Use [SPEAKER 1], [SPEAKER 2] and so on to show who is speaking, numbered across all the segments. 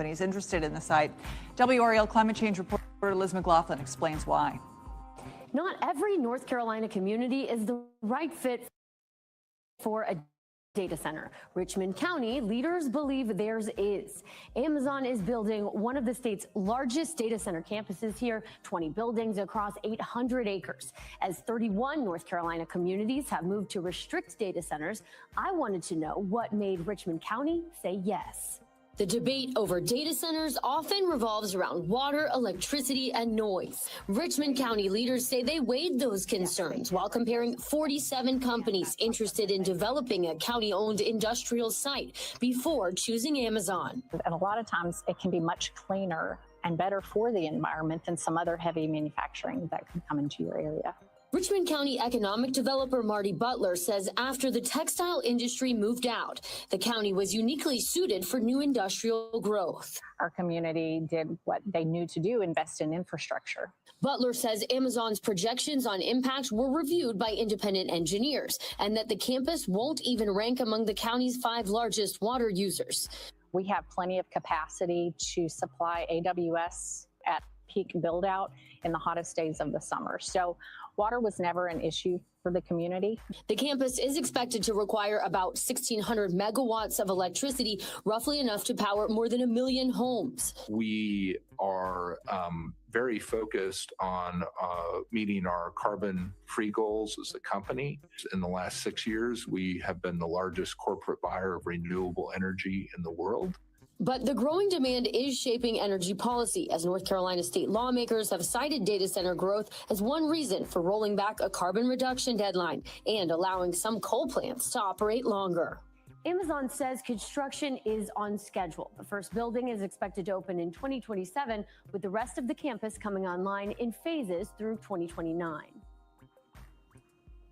[SPEAKER 1] companies interested in the site. WRAL climate change reporter Liz McLaughlin explains why.
[SPEAKER 2] Not every North Carolina community is the right fit for a data center. Richmond County leaders believe theirs is. Amazon is building one of the state's largest data center campuses here, 20 buildings across 800 acres. As 31 North Carolina communities have moved to restrict data centers, I wanted to know what made Richmond County say yes. The debate over data centers often revolves around water, electricity, and noise. Richmond County leaders say they weighed those concerns while comparing 47 companies interested in developing a county-owned industrial site before choosing Amazon.
[SPEAKER 3] And a lot of times it can be much cleaner and better for the environment than some other heavy manufacturing that could come into your area.
[SPEAKER 2] Richmond County economic developer Marty Butler says after the textile industry moved out, the county was uniquely suited for new industrial growth.
[SPEAKER 3] Our community did what they knew to do, invest in infrastructure.
[SPEAKER 2] Butler says Amazon's projections on impact were reviewed by independent engineers and that the campus won't even rank among the county's 5 largest water users.
[SPEAKER 3] We have plenty of capacity to supply AWS at peak build out in the hottest days of the summer. So water was never an issue for the community.
[SPEAKER 2] The campus is expected to require about 1,600 megawatts of electricity, roughly enough to power more than 1 million homes.
[SPEAKER 4] We are very focused on meeting our carbon-free goals as a company. In the last 6 years, we have been the largest corporate buyer of renewable energy in the world.
[SPEAKER 2] But the growing demand is shaping energy policy, as North Carolina state lawmakers have cited data center growth as one reason for rolling back a carbon reduction deadline and allowing some coal plants to operate longer. Amazon says construction is on schedule. The first building is expected to open in 2027, with the rest of the campus coming online in phases through 2029.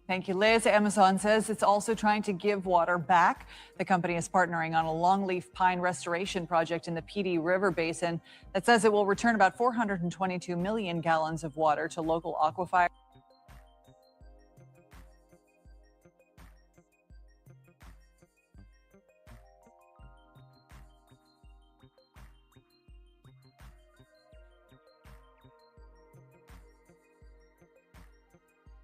[SPEAKER 1] Thank you, Liz. Amazon says it's also trying to give water back. The company is partnering on a longleaf pine restoration project in the PD River Basin that says it will return about 422 million gallons of water to local aquifers.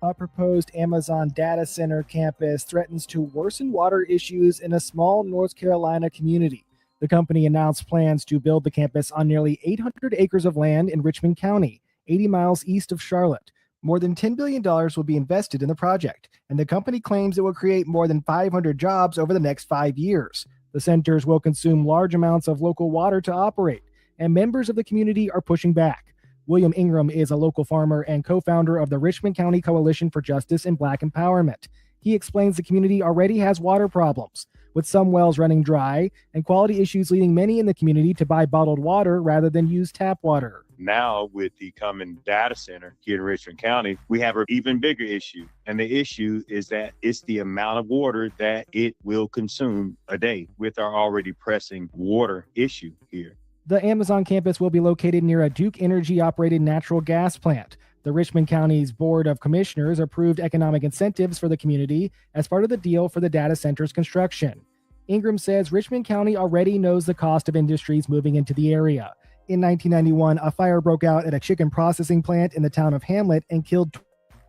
[SPEAKER 5] A proposed Amazon data center campus threatens to worsen water issues in a small North Carolina community. The company announced plans to build the campus on nearly 800 acres of land in Richmond County, 80 miles east of Charlotte. More than $10 billion will be invested in the project, and the company claims it will create more than 500 jobs over the next 5 years. The centers will consume large amounts of local water to operate, and members of the community are pushing back. William Ingram is a local farmer and co-founder of the Richmond County Coalition for Justice and Black Empowerment. He explains the community already has water problems, with some wells running dry and quality issues leading many in the community to buy bottled water rather than use tap water.
[SPEAKER 6] Now, with the coming data center here in Richmond County, we have an even bigger issue. And the issue is that it's the amount of water that it will consume a day with our already pressing water issue here.
[SPEAKER 5] The Amazon campus will be located near a Duke Energy-operated natural gas plant. The Richmond County's Board of Commissioners approved economic incentives for the community as part of the deal for the data center's construction. Ingram says Richmond County already knows the cost of industries moving into the area. In 1991, a fire broke out at a chicken processing plant in the town of Hamlet and killed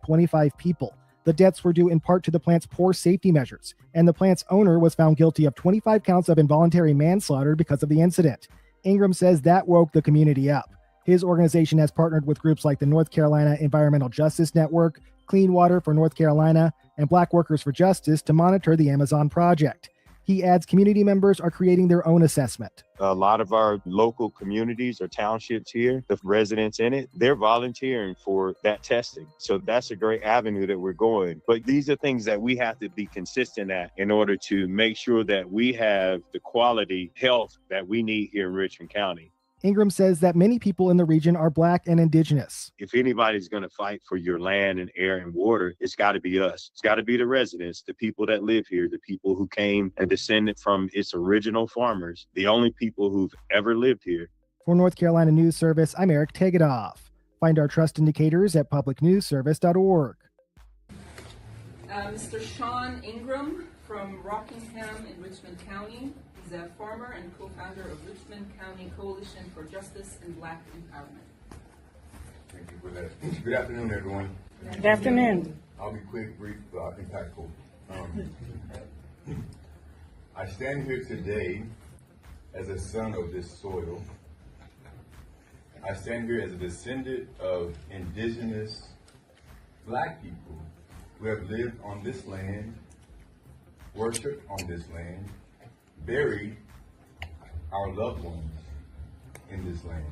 [SPEAKER 5] 25 people. The deaths were due in part to the plant's poor safety measures, and the plant's owner was found guilty of 25 counts of involuntary manslaughter because of the incident. Ingram says that woke the community up. His organization has partnered with groups like the North Carolina Environmental Justice Network, Clean Water for North Carolina, and Black Workers for Justice to monitor the Amazon project. He adds community members are creating their own assessment.
[SPEAKER 6] A lot of our local communities or townships here, the residents in it, they're volunteering for that testing. So that's a great avenue that we're going. But these are things that we have to be consistent at in order to make sure that we have the quality health that we need here in Richmond County.
[SPEAKER 5] Ingram says that many people in the region are Black and Indigenous.
[SPEAKER 6] If anybody's going to fight for your land and air and water, it's got to be us. It's got to be the residents, the people that live here, the people who came and descended from its original farmers, the only people who've ever lived here.
[SPEAKER 5] For North Carolina News Service, I'm Eric Tegedoff. Find our trust indicators at publicnewsservice.org.
[SPEAKER 7] Mr. Sean Ingram from Rockingham in Richmond County. He's Zev Farmer and co-founder of Richmond County Coalition for Justice and Black Empowerment.
[SPEAKER 8] Thank you for that. Good afternoon, everyone.
[SPEAKER 9] Good afternoon.
[SPEAKER 8] I'll be quick, brief, impactful. I stand here today as a son of this soil. I stand here as a descendant of indigenous Black people who have lived on this land, worshiped on this land, buried our loved ones in this land,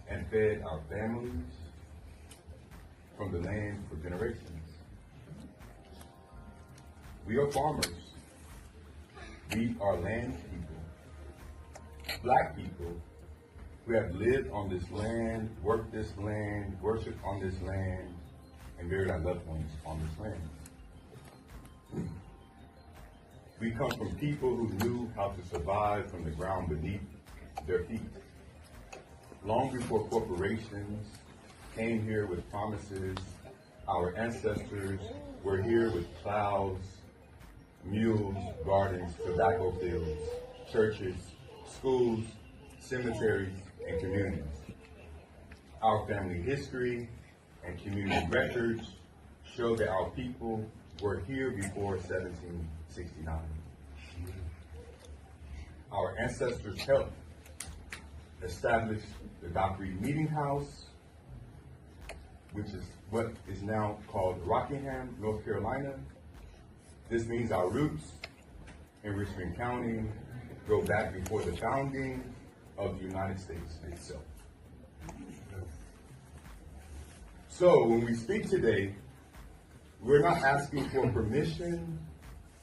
[SPEAKER 8] and fed our families from the land for generations. We are farmers. We are land people, Black people who have lived on this land, worked this land, worshiped on this land, and buried our loved ones on this land. We come from people who knew how to survive from the ground beneath their feet. Long before corporations came here with promises, our ancestors were here with plows, mules, gardens, tobacco fields, churches, schools, cemeteries, and communities. Our family history and community records show that our people were here before 1769. Our ancestors helped establish the Dockery Meeting House, which is what is now called Rockingham, North Carolina. This means our roots in Richmond County go back before the founding of the United States itself. So when we speak today, we're not asking for permission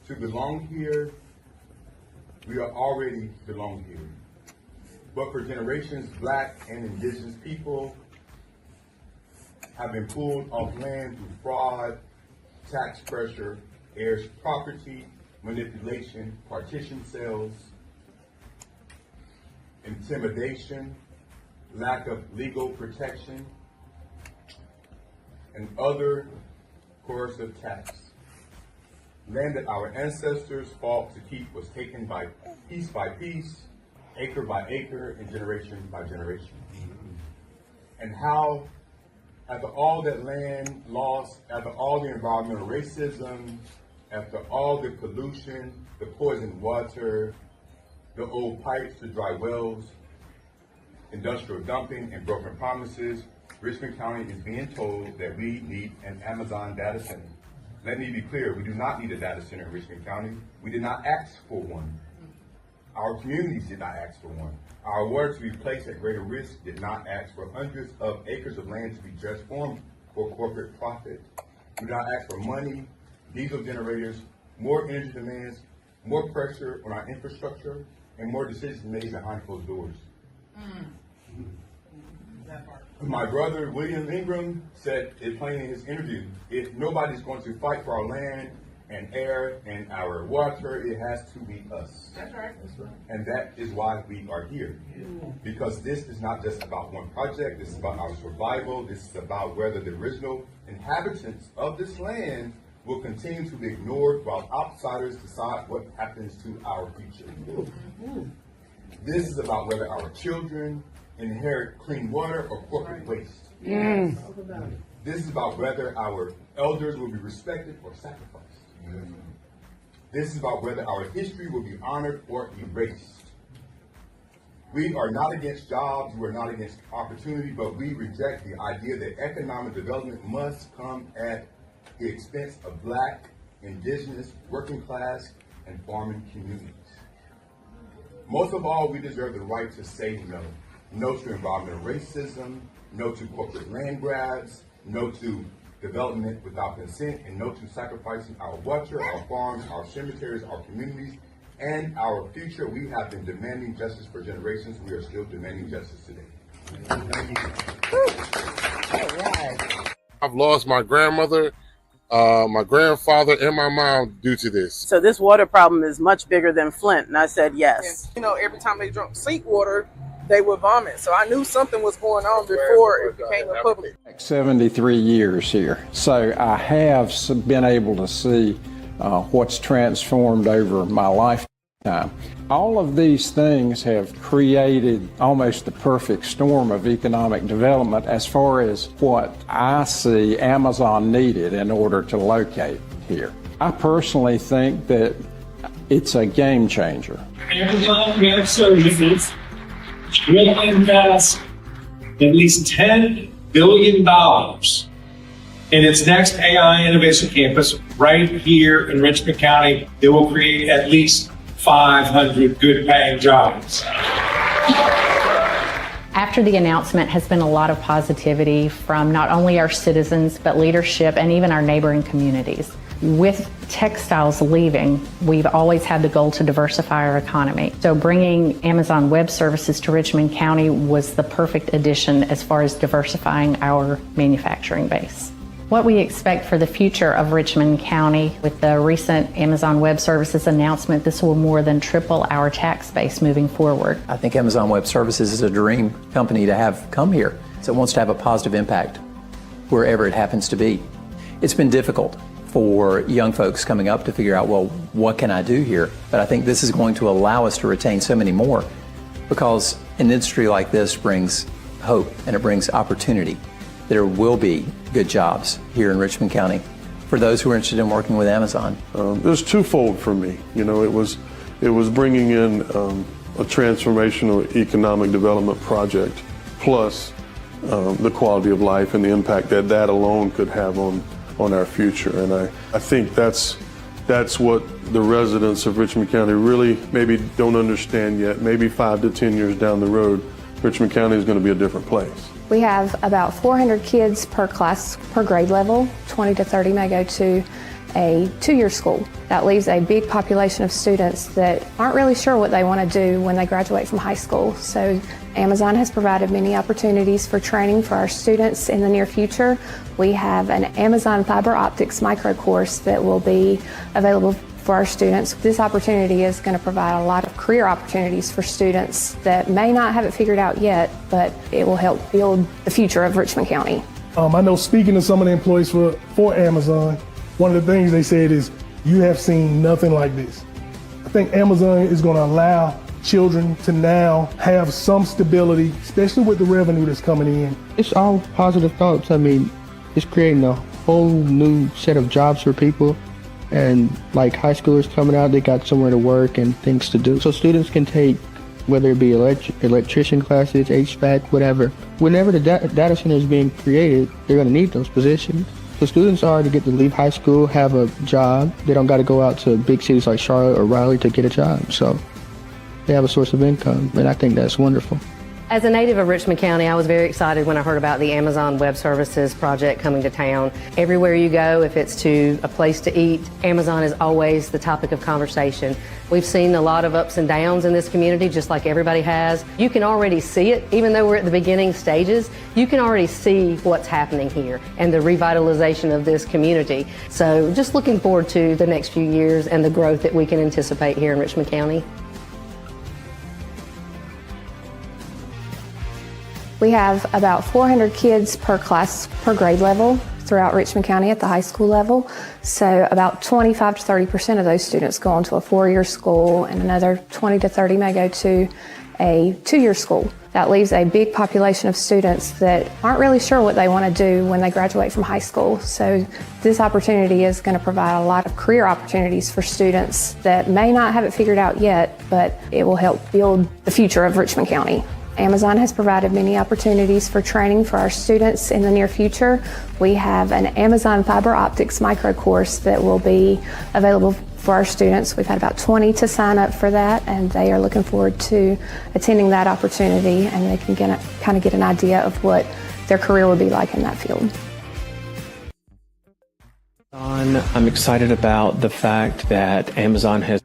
[SPEAKER 8] to belong here. We are already belong here. But for generations, Black and indigenous people have been pulled off land through fraud, tax pressure, heirs property, manipulation, partition sales, intimidation, lack of legal protection, and other coercive tax. Land that our ancestors fought to keep was taken by piece, acre by acre, and generation by generation. And how, after all that land lost, after all the environmental racism, after all the pollution, the poisoned water, the old pipes, the dry wells, industrial dumping, and broken promises, Richmond County is being told that we need an Amazon data center. Let me be clear, we do not need a data center in Richmond County. We did not ask for one. Our communities did not ask for one. Our water to be placed at greater risk did not ask for hundreds of acres of land to be transformed for corporate profit. We did not ask for money, diesel generators, more energy demands, more pressure on our infrastructure, and more decisions made behind closed doors. My brother, William Ingram, said it plainly in his interview, if nobody's going to fight for our land and air and our water, it has to be us.
[SPEAKER 7] That's right.
[SPEAKER 8] And that is why we are here. Because this is not just about one project, this is about our survival, this is about whether the original inhabitants of this land will continue to be ignored while outsiders decide what happens to our future. This is about whether our children inherit clean water or corporate waste. This is about whether our elders will be respected or sacrificed. This is about whether our history will be honored or erased. We are not against jobs, we are not against opportunity, but we reject the idea that economic development must come at the expense of Black, indigenous, working class, and farming communities. Most of all, we deserve the right to say no. No to environmental racism, no to corporate land grabs, no to development without consent, and no to sacrificing our water, our farms, our cemeteries, our communities, and our future. We have been demanding justice for generations. We are still demanding justice today. Thank you.
[SPEAKER 10] I've lost my grandmother, my grandfather, and my mom due to this.
[SPEAKER 9] So this water problem is much bigger than Flint, and I said yes.
[SPEAKER 11] You know, every time they drank sink water, they would vomit. So I knew something was going on before it became a public.
[SPEAKER 12] 73 years here. So I have been able to see what's transformed over my life. time. All of these things have created almost the perfect storm of economic development as far as what I see Amazon needed in order to locate here. I personally think that it's a game changer.
[SPEAKER 13] Amazon Web Services will invest at least $10 billion in its next AI Innovation Campus right here in Richmond County. It will create at least 500 good-paying jobs.
[SPEAKER 3] After the announcement has been a lot of positivity from not only our citizens, but leadership and even our neighboring communities. With textiles leaving, we've always had the goal to diversify our economy. So bringing Amazon Web Services to Richmond County was the perfect addition as far as diversifying our manufacturing base. What we expect for the future of Richmond County with the recent Amazon Web Services announcement, this will more than triple our tax base moving forward.
[SPEAKER 14] I think Amazon Web Services is a dream company to have come here. So it wants to have a positive impact wherever it happens to be. It's been difficult for young folks coming up to figure out, well, what can I do here? But I think this is going to allow us to retain so many more, because an industry like this brings hope and it brings opportunity. There will be good jobs here in Richmond County for those who are interested in working with Amazon.
[SPEAKER 15] It was twofold for me. You know, it was bringing in a transformational economic development project, plus the quality of life and the impact that that alone could have on our future. And I think that's what the residents of Richmond County really maybe don't understand yet. Maybe 5 to 10 years down the road, Richmond County is going to be a different place.
[SPEAKER 16] We have about 400 kids per class, per grade level. 20 to 30 may go to a 2-year school. That leaves a big population of students that aren't really sure what they want to do when they graduate from high school. So Amazon has provided many opportunities for training for our students in the near future. We have an Amazon fiber optics micro course that will be available for our students. This opportunity is going to provide a lot of career opportunities for students that may not have it figured out yet, but it will help build the future of Richmond County.
[SPEAKER 17] I know, speaking to some of the employees for Amazon, one of the things they said is, you have seen nothing like this. I think Amazon is going to allow children to now have some stability, especially with the revenue that's coming in.
[SPEAKER 18] It's all positive thoughts. I mean, it's creating a whole new set of jobs for people. And like high schoolers coming out, they got somewhere to work and things to do. So students can take, whether it be electrician classes, HVAC, whatever. Whenever the data center is being created, they're going to need those positions. So students already get to leave high school, have a job. They don't got to go out to big cities like Charlotte or Raleigh to get a job. So they have a source of income, and I think that's wonderful.
[SPEAKER 19] As a native of Richmond County, I was very excited when I heard about the Amazon Web Services project coming to town. Everywhere you go, if it's to a place to eat, Amazon is always the topic of conversation. We've seen a lot of ups and downs in this community, just like everybody has. You can already see it, even though we're at the beginning stages, you can already see what's happening here and the revitalization of this community. So just looking forward to the next few years and the growth that we can anticipate here in Richmond County.
[SPEAKER 16] We have about 400 kids per class, per grade level throughout Richmond County at the high school level. So about 25 to 30% of those students go on to a 4-year school, and another 20 to 30 may go to a 2-year school. That leaves a big population of students that aren't really sure what they want to do when they graduate from high school. So this opportunity is going to provide a lot of career opportunities for students that may not have it figured out yet, but it will help build the future of Richmond County. Amazon has provided many opportunities for training for our students in the near future. We have an Amazon fiber optics micro course that will be available for our students. We've had about 20 to sign up for that, and they are looking forward to attending that opportunity, and they can kind of get an idea of what their career will be like in that field.
[SPEAKER 20] I'm excited about the fact that Amazon has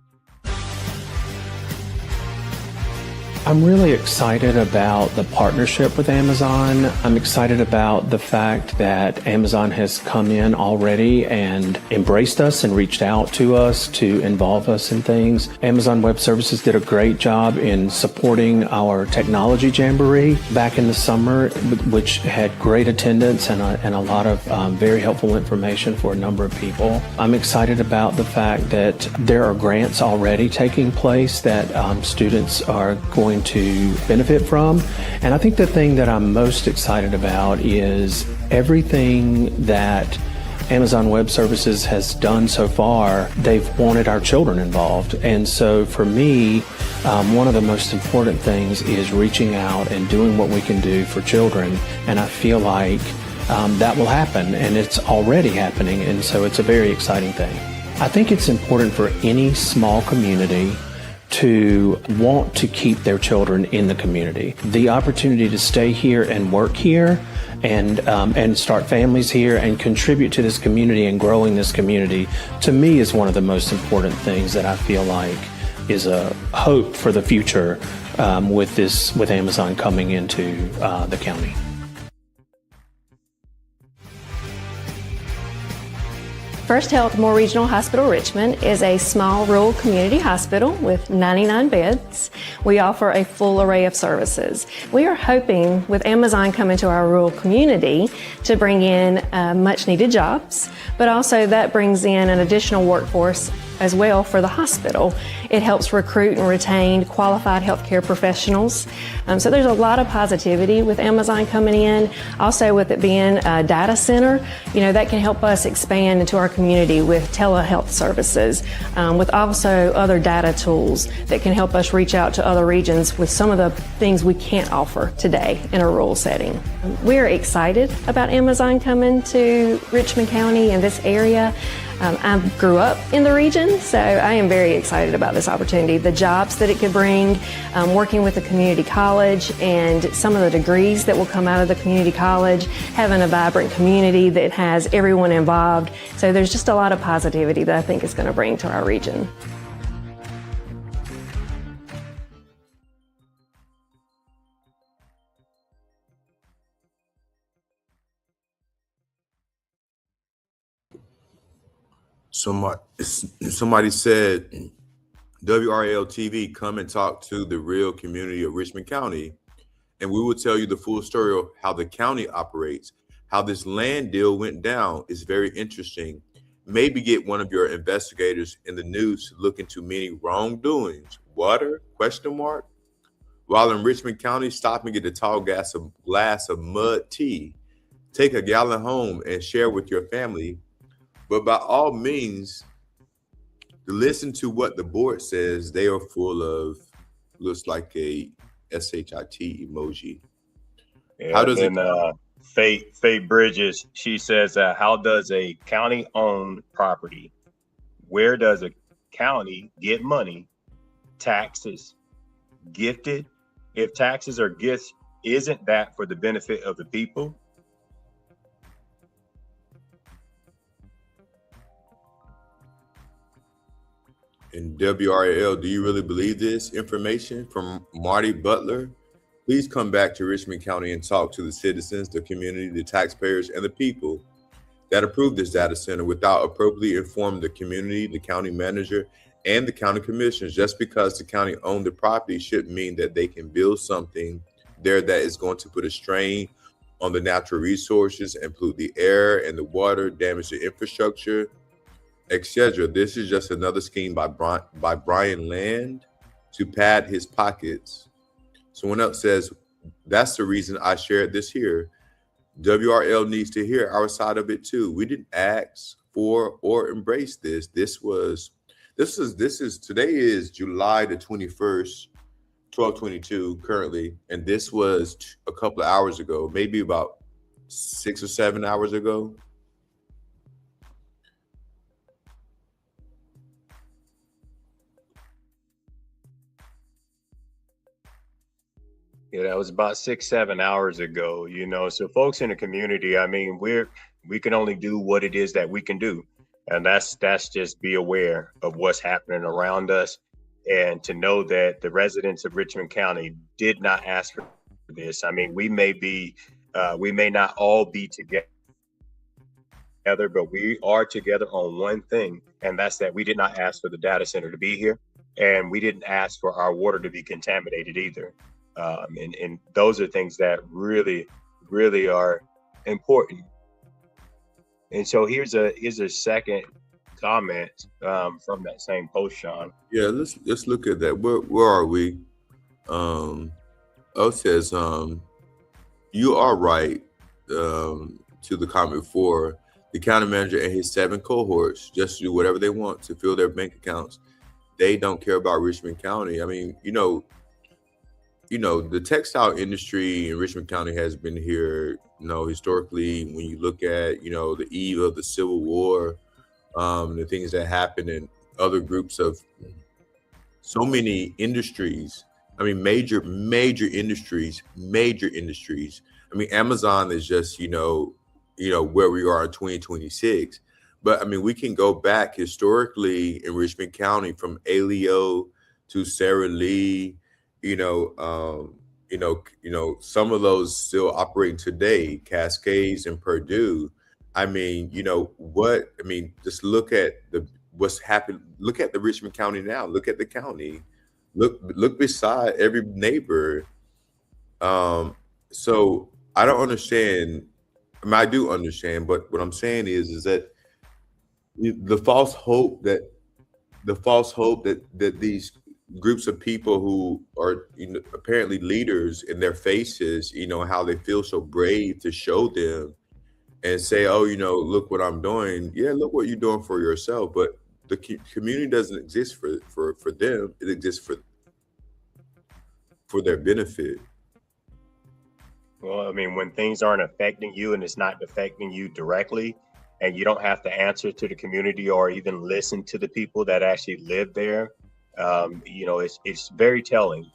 [SPEAKER 20] I'm really excited about the partnership with Amazon. I'm excited about the fact that Amazon has come in already and embraced us and reached out to us to involve us in things. Amazon Web Services did a great job in supporting our technology jamboree back in the summer, which had great attendance and a lot of very helpful information for a number of people. I'm excited about the fact that there are grants already taking place that students are going to benefit from. And I think the thing that I'm most excited about is everything that Amazon Web Services has done so far. They've wanted our children involved. And so for me, one of the most important things is reaching out and doing what we can do for children. And I feel like that will happen, and it's already happening. And so it's a very exciting thing. I think it's important for any small community to want to keep their children in the community. The opportunity to stay here and work here and start families here and contribute to this community and growing this community, to me, is one of the most important things that I feel like is a hope for the future with Amazon coming into the county.
[SPEAKER 21] First Health Moore Regional Hospital Richmond is a small rural community hospital with 99 beds. We offer a full array of services. We are hoping with Amazon coming to our rural community to bring in much needed jobs, but also that brings in an additional workforce as well for the hospital. It helps recruit and retain qualified healthcare professionals. So there's a lot of positivity with Amazon coming in. Also with it being a data center, that can help us expand into our community with telehealth services, with also other data tools that can help us reach out to other regions with some of the things we can't offer today in a rural setting. We're excited about Amazon coming to Richmond County and this area. I grew up in the region, so I am very excited about this opportunity. The jobs that it could bring, working with the community college and some of the degrees that will come out of the community college, having a vibrant community that has everyone involved. So there's just a lot of positivity that I think is going to bring to our region.
[SPEAKER 8] Somebody said, WRL TV, come and talk to the real community of Richmond County, and we will tell you the full story of how the county operates, how this land deal went down. Is very interesting. Maybe get one of your investigators in the news to look into many wrongdoings. Water? ? While in Richmond County, stop and get a tall glass of mud tea. Take a gallon home and share with your family. But by all means, listen to what the board says. They are full of, looks like a SHIT emoji.
[SPEAKER 6] Yeah,
[SPEAKER 8] how does
[SPEAKER 6] Faye Bridges, she says, how does a county-owned property, where does a county get money, taxes, gifted? If taxes are gifts, isn't that for the benefit of the people?
[SPEAKER 8] And WRL, do you really believe this information? From Marty Butler, please come back to Richmond County and talk to the citizens, the community, the taxpayers, and the people that approved this data center without appropriately informing the community, the county manager, and the county commissioners. Just because the county owned the property shouldn't mean that they can build something there that is going to put a strain on the natural resources and pollute the air and the water, damage the infrastructure, etc. This is just another scheme by Brian Land to pad his pockets. Someone else says, that's the reason I shared this here. WRL needs to hear our side of it too. We didn't ask for or embrace this. Today is July the 21st, 12:22 currently, and this was a couple of hours ago, maybe about 6 or 7 hours ago.
[SPEAKER 6] Yeah, that was about 6-7 hours ago, so folks in the community, I mean, we can only do what it is that we can do. And that's just be aware of what's happening around us. And to know that the residents of Richmond County did not ask for this. I mean, we may not all be together, but we are together on one thing, and that's that we did not ask for the data center to be here, and we didn't ask for our water to be contaminated either. And those are things that really, really are important. And so here's a second comment from that same post, Sean.
[SPEAKER 4] Yeah, let's look at that. Where are we? O says, you are right. To the comment before, the county manager and his 7 cohorts just do whatever they want to fill their bank accounts. They don't care about Richmond County. I mean, you know, the textile industry in Richmond County has been here, historically. When you look at, the eve of the Civil War, the things that happened in other groups of so many industries. I mean, major industries. I mean, Amazon is just, where we are in 2026. But I mean, we can go back historically in Richmond County from Aleo to Sara Lee, some of those still operating today, Cascades and Purdue. I mean, just look at what's happened. Look at the Richmond County now. Look at the county. Look beside every neighbor. So I don't understand. I mean, I do understand, but what I'm saying is that the false hope that these groups of people who are apparently leaders in their faces, how they feel so brave to show them and say, oh, look what I'm doing. Yeah, look what you're doing for yourself. But the community doesn't exist for them. It exists for their benefit.
[SPEAKER 6] Well, I mean, when things aren't affecting you and it's not affecting you directly, and you don't have to answer to the community or even listen to the people that actually live there, it's very telling.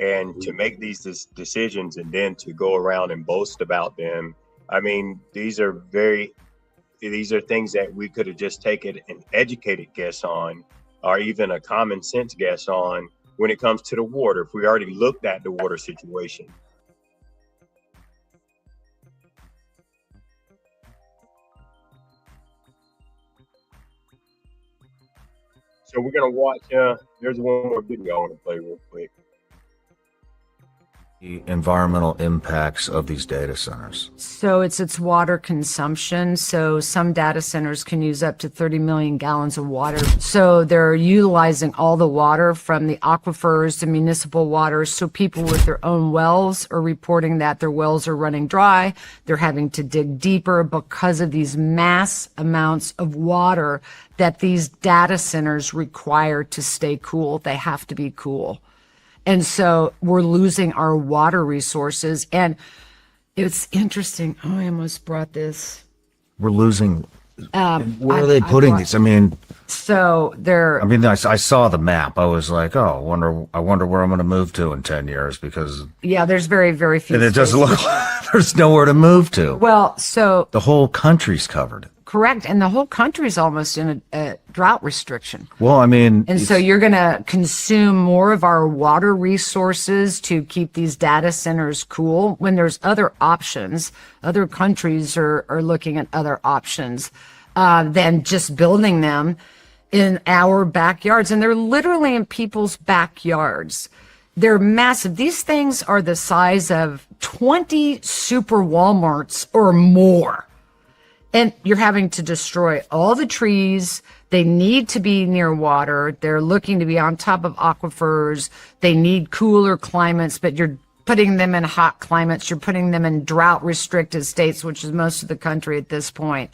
[SPEAKER 6] And to make these decisions and then to go around and boast about them, I mean, these are things that we could have just taken an educated guess on, or even a common sense guess on when it comes to the water, if we already looked at the water situation. So we're going to watch, there's one more video I want to play real quick.
[SPEAKER 22] The environmental impacts of these data centers.
[SPEAKER 23] So it's water consumption. So some data centers can use up to 30 million gallons of water. So they're utilizing all the water from the aquifers, the municipal water. So people with their own wells are reporting that their wells are running dry. They're having to dig deeper because of these mass amounts of water that these data centers require to stay cool. They have to be cool. And so we're losing our water resources. And it's interesting. Oh, I almost brought this.
[SPEAKER 22] We're losing. Where are they putting these? I mean,
[SPEAKER 23] so they're.
[SPEAKER 22] I mean, I saw the map. I was like, oh, I wonder where I'm going to move to in 10 years because.
[SPEAKER 23] Yeah, there's very, very few.
[SPEAKER 22] And it doesn't look like there's nowhere to move to.
[SPEAKER 23] Well, so.
[SPEAKER 22] The whole country's covered.
[SPEAKER 23] Correct. And the whole country's almost in a drought restriction.
[SPEAKER 22] Well, I mean.
[SPEAKER 23] And so you're going to consume more of our water resources to keep these data centers cool when there's other options. Other countries are looking at other options than just building them in our backyards. And they're literally in people's backyards. They're massive. These things are the size of 20 super Walmarts or more. And you're having to destroy all the trees. They need to be near water. They're looking to be on top of aquifers. They need cooler climates, but you're putting them in hot climates. You're putting them in drought restricted states, which is most of the country at this point,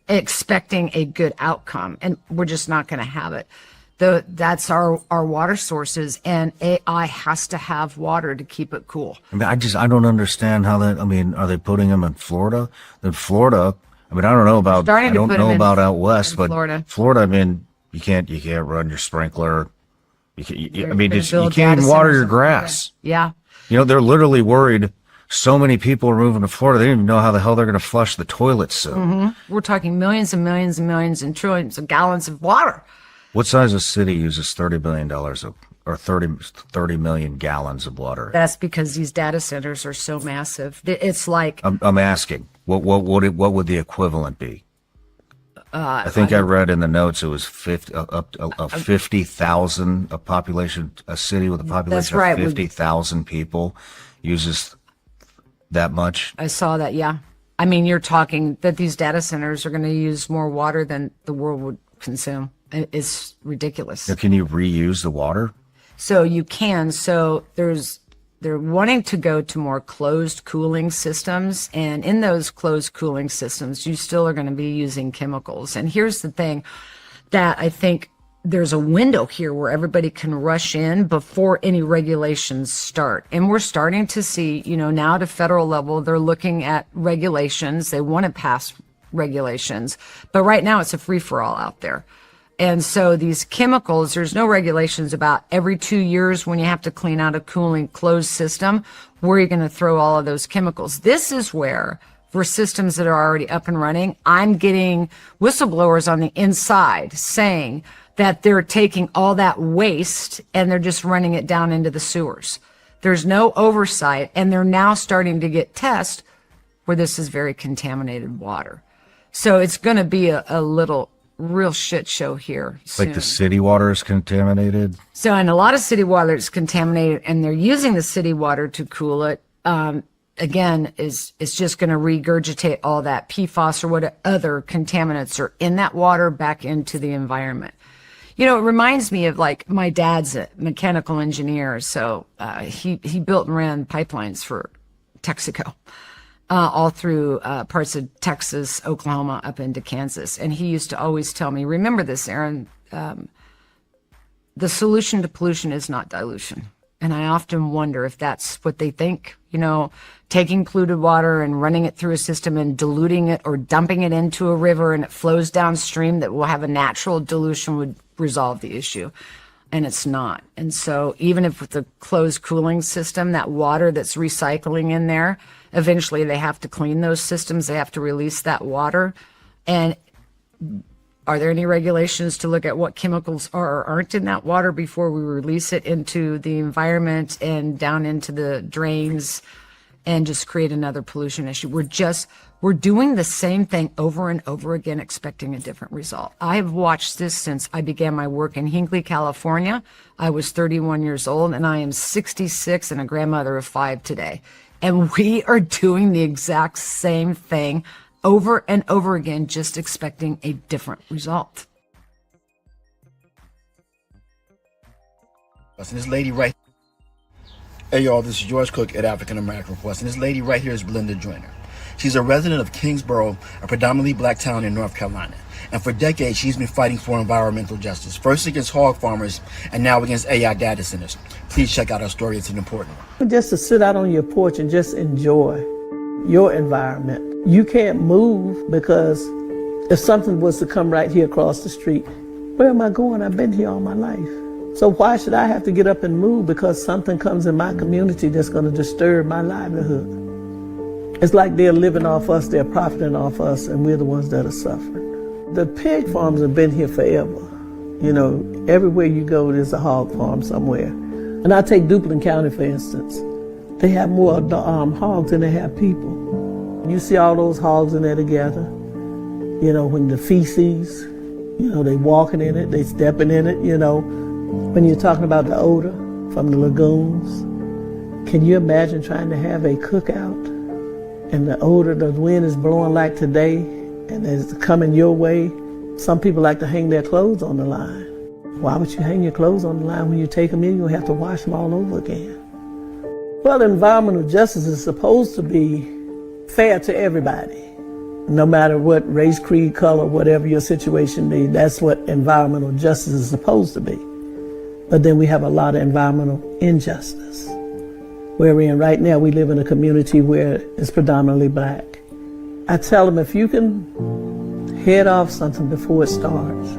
[SPEAKER 23] expecting a good outcome. And we're just not going to have it. That's our water sources, and AI has to have water to keep it cool.
[SPEAKER 22] I mean, I don't understand how that, I mean, are they putting them in Florida? In Florida, I mean, I don't know about out west, but Florida, I mean, you can't run your sprinkler. You can't even water your grass.
[SPEAKER 23] Yeah.
[SPEAKER 22] They're literally worried. So many people are moving to Florida. They don't even know how the hell they're going to flush the toilets soon.
[SPEAKER 23] Mm-hmm. We're talking millions and millions and millions and trillions of gallons of water.
[SPEAKER 22] What size of city uses $30 billion of or 30 million gallons of water.
[SPEAKER 23] That's because these data centers are so massive. It's like
[SPEAKER 22] I'm asking, what would the equivalent be? I think I read in the notes it was 50,000 a population, a city with a population of 50,000 people uses that much.
[SPEAKER 23] I saw that, yeah. I mean, you're talking that these data centers are going to use more water than the world would consume. It's ridiculous.
[SPEAKER 22] Now, can you reuse the water?
[SPEAKER 23] So you can. So they're wanting to go to more closed cooling systems. And in those closed cooling systems, you still are going to be using chemicals. And here's the thing that I think there's a window here where everybody can rush in before any regulations start. And we're starting to see, now at a federal level, they're looking at regulations. They want to pass regulations. But right now it's a free-for-all out there. And so these chemicals, there's no regulations about every 2 years when you have to clean out a cooling closed system, where you're going to throw all of those chemicals. This is where, for systems that are already up and running, I'm getting whistleblowers on the inside saying that they're taking all that waste and they're just running it down into the sewers. There's no oversight, and they're now starting to get tests where this is very contaminated water. So it's going to be a little real shit show here soon.
[SPEAKER 22] Like the city water is contaminated?
[SPEAKER 23] So, and a lot of city water is contaminated, and they're using the city water to cool it. Again, it's just going to regurgitate all that PFAS or what other contaminants are in that water back into the environment. It reminds me of, like, my dad's a mechanical engineer, so he built and ran pipelines for Texaco. All through parts of Texas, Oklahoma, up into Kansas. And he used to always tell me, remember this, Aaron, the solution to pollution is not dilution. And I often wonder if that's what they think, taking polluted water and running it through a system and diluting it or dumping it into a river and it flows downstream that will have a natural dilution would resolve the issue. And it's not. And so even if with the closed cooling system, that water that's recycling in there, eventually they have to clean those systems. They have to release that water. And are there any regulations to look at what chemicals are or aren't in that water before we release it into the environment and down into the drains and just create another pollution issue? We're doing the same thing over and over again, expecting a different result. I've watched this since I began my work in Hinckley, California. I was 31 years old, and I am 66 and a grandmother of 5 today. And we are doing the exact same thing over and over again, just expecting a different result.
[SPEAKER 1] And this lady right, hey y'all, this is George Cook at African American Request, and this lady right here is Belinda Joyner. She's a resident of Kingsborough, a predominantly black town in North Carolina. And for decades, she's been fighting for environmental justice, first against hog farmers and now against AI data centers. Please check out our story. It's an important one.
[SPEAKER 2] Just to sit out on your porch and just enjoy your environment. You can't move because if something was to come right here across the street, where am I going? I've been here all my life. So why should I have to get up and move because something comes in my community that's going to disturb my livelihood? It's like they're living off us, they're profiting off us, and we're the ones that are suffering. The pig farms have been here forever. Everywhere you go, there's a hog farm somewhere. And I take Duplin County, for instance. They have more hogs than they have people. You see all those hogs in there together. When the feces, they walking in it, they stepping in it, When you're talking about the odor from the lagoons, can you imagine trying to have a cookout and the odor, the wind is blowing like today and it's coming your way? Some people like to hang their clothes on the line. Why would you hang your clothes on the line when you take them in? You'll have to wash them all over again. Well, environmental justice is supposed to be fair to everybody, no matter what race, creed, color, whatever your situation may be. That's what environmental justice is supposed to be. But then we have a lot of environmental injustice. Where we're in right now, we live in a community where it's predominantly black. I tell them, if you can head off something before it starts,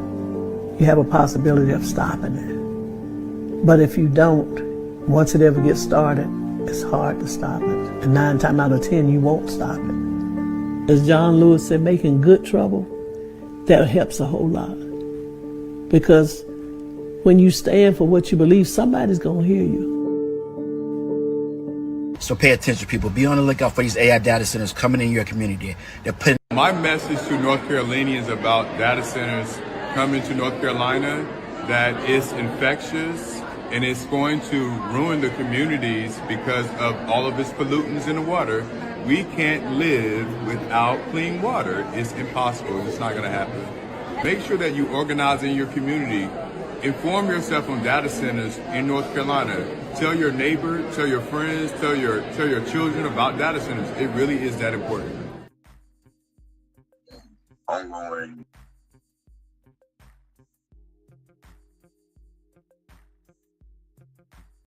[SPEAKER 2] you have a possibility of stopping it. But if you don't, once it ever gets started, it's hard to stop it. And 9 times out of 10, you won't stop it. As John Lewis said, making good trouble, that helps a whole lot. Because When you stand for what you believe, somebody's going to hear you.
[SPEAKER 1] So pay attention, people. Be on the lookout for these AI data centers coming in your community. They're putting.
[SPEAKER 8] My message to North Carolinians about data centers coming to North Carolina, that it's infectious and it's going to ruin the communities because of all of its pollutants in the water. We can't live without clean water. It's impossible. It's not going to happen. Make sure that you organize in your community. Inform yourself on data centers in North Carolina. Tell your neighbor, tell your friends, tell your children about data centers. It really is that important.
[SPEAKER 4] Ongoing